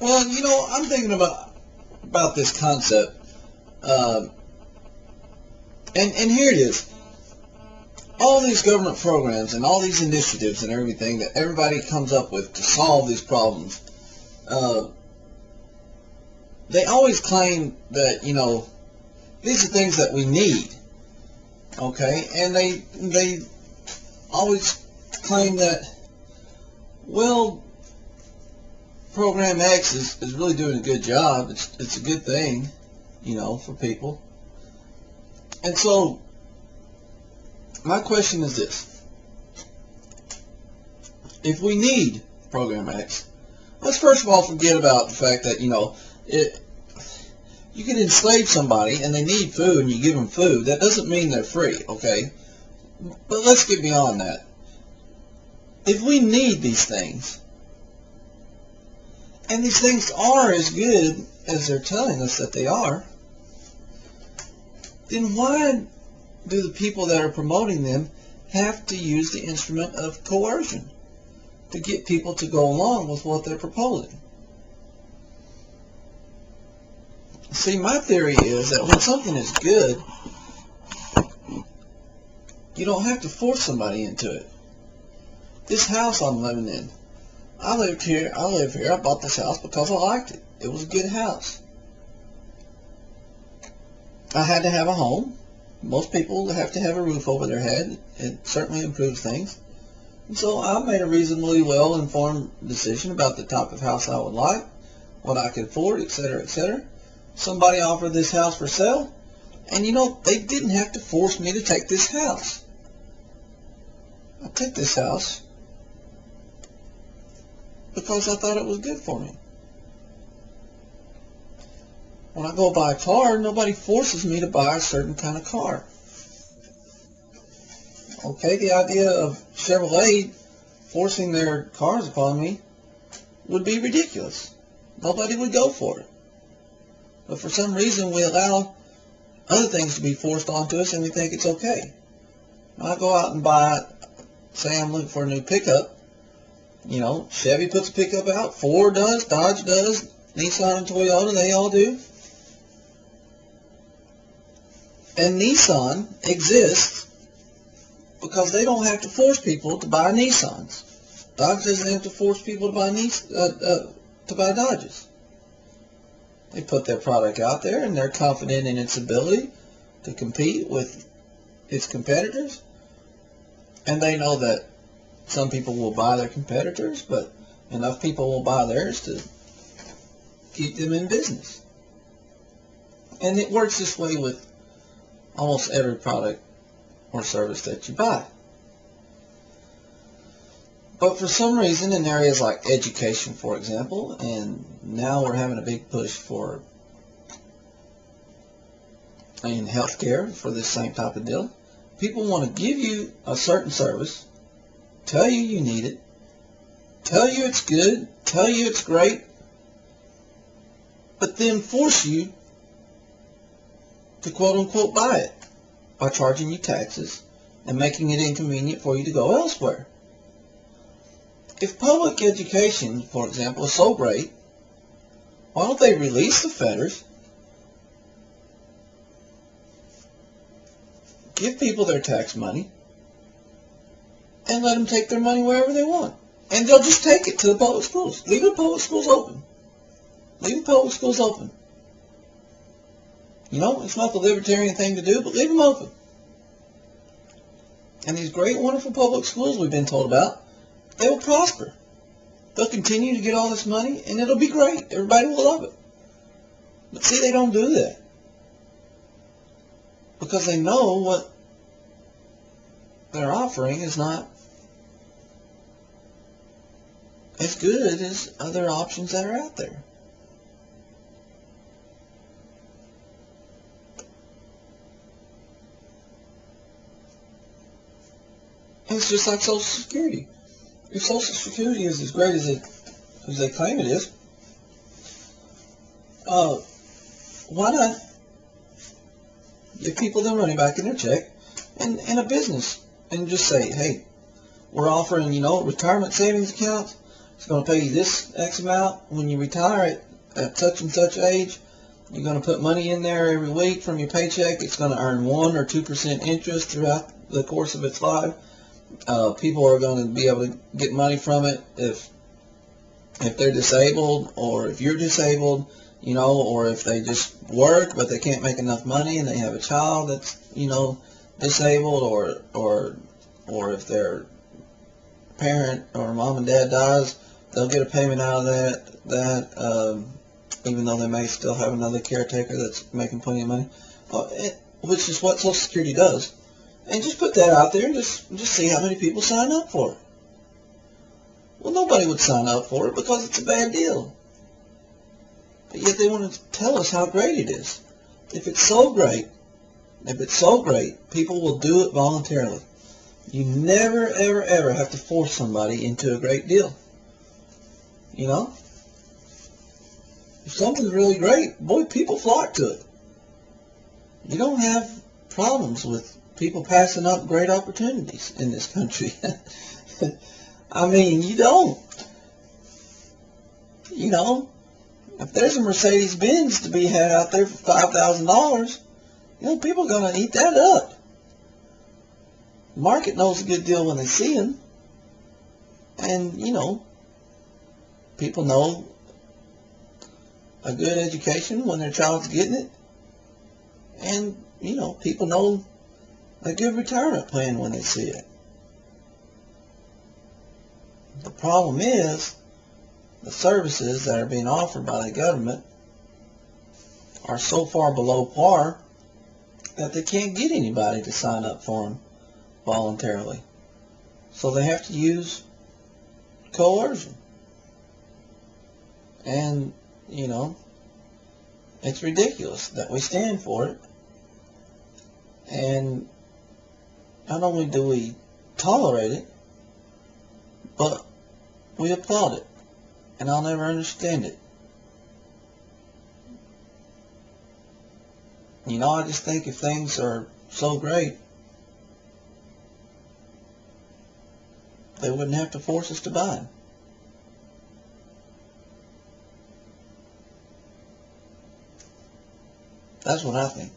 Well, I'm thinking about this concept, uh, and here it is. All these government programs and all these initiatives and everything that everybody comes up with to solve these problems, uh, they always claim that these are things that we need, okay? And they always claim that, well, Program X is really doing a good job. It's a good thing, for people. And so my question is this: if we need Program X, let's first of all forget about the fact that you can enslave somebody and they need food and you give them food. That doesn't mean they're free, okay? But let's get beyond that. If we need these things, and these things are as good as they're telling us that they are, then why do the people that are promoting them have to use the instrument of coercion to get people to go along with what they're proposing? See, my theory is that when something is good, you don't have to force somebody into it. This house I'm living in, I live here. I bought this house because I liked it. It was a good house. I had to have a home. Most people have to have a roof over their head. It certainly improves things. And so I made a reasonably well-informed decision about the type of house I would like, what I could afford, etc., etc. Somebody offered this house for sale, and they didn't have to force me to take this house. I took this house because I thought it was good for me. When I go buy a car, nobody forces me to buy a certain kind of car. Okay, the idea of Chevrolet forcing their cars upon me would be ridiculous. Nobody would go for it. But for some reason, we allow other things to be forced onto us, and we think it's okay. I go out and buy, say I'm looking for a new pickup. Chevy puts a pickup out, Ford does, Dodge does, Nissan and Toyota, they all do. And Nissan exists because they don't have to force people to buy Nissans. Dodge doesn't have to force people to buy Dodges. They put their product out there, and they're confident in its ability to compete with its competitors. And they know that some people will buy their competitors, but enough people will buy theirs to keep them in business. And it works this way with almost every product or service that you buy. But for some reason, in areas like education, for example, and now we're having a big push in healthcare for this same type of deal, people want to give you a certain service, tell you you need it, tell you it's good, tell you it's great, but then force you to quote-unquote buy it by charging you taxes and making it inconvenient for you to go elsewhere. If public education, for example, is so great, why don't they release the fetters, give people their tax money, and let them take their money wherever they want? And they'll just take it to the public schools. Leave the public schools open. Leave the public schools open. It's not the libertarian thing to do, but leave them open. And these great, wonderful public schools we've been told about, they will prosper. They'll continue to get all this money, and it'll be great. Everybody will love it. But see, they don't do that, because they know what they're offering is not as good as other options that are out there. And it's just like Social Security. If Social Security is as great as they claim it is, why not give people their money back in their check and a business, and just say, hey, we're offering, retirement savings accounts, It's going to pay you this X amount when you retire at such and such age. You're going to put money in there every week from your paycheck. It's going to earn 1 or 2% interest throughout the course of its life. People are going to be able to get money from it if they're disabled, or if you're disabled, you know, or if they just work but they can't make enough money and they have a child that's, you know, disabled, or if their parent or mom and dad dies, they'll get a payment out of that even though they may still have another caretaker that's making plenty of money, which is what Social Security does. And just put that out there and just see how many people sign up for it. Well, nobody would sign up for it because it's a bad deal. But yet they want to tell us how great it is. If it's so great, people will do it voluntarily. You never, ever, ever have to force somebody into a great deal. You know? If something's really great, boy, people flock to it. You don't have problems with people passing up great opportunities in this country. I mean, you don't. You know, if there's a Mercedes-Benz to be had out there for $5,000, you know, people are going to eat that up. The market knows a good deal when they see them. And, you know, people know a good education when their child's getting it. And, you know, people know a good retirement plan when they see it. The problem is the services that are being offered by the government are so far below par that they can't get anybody to sign up for them voluntarily. So they have to use coercion. And, you know, it's ridiculous that we stand for it. And not only do we tolerate it, but we applaud it. And I'll never understand it. You know, I just think if things are so great, they wouldn't have to force us to buy them. That's what I think.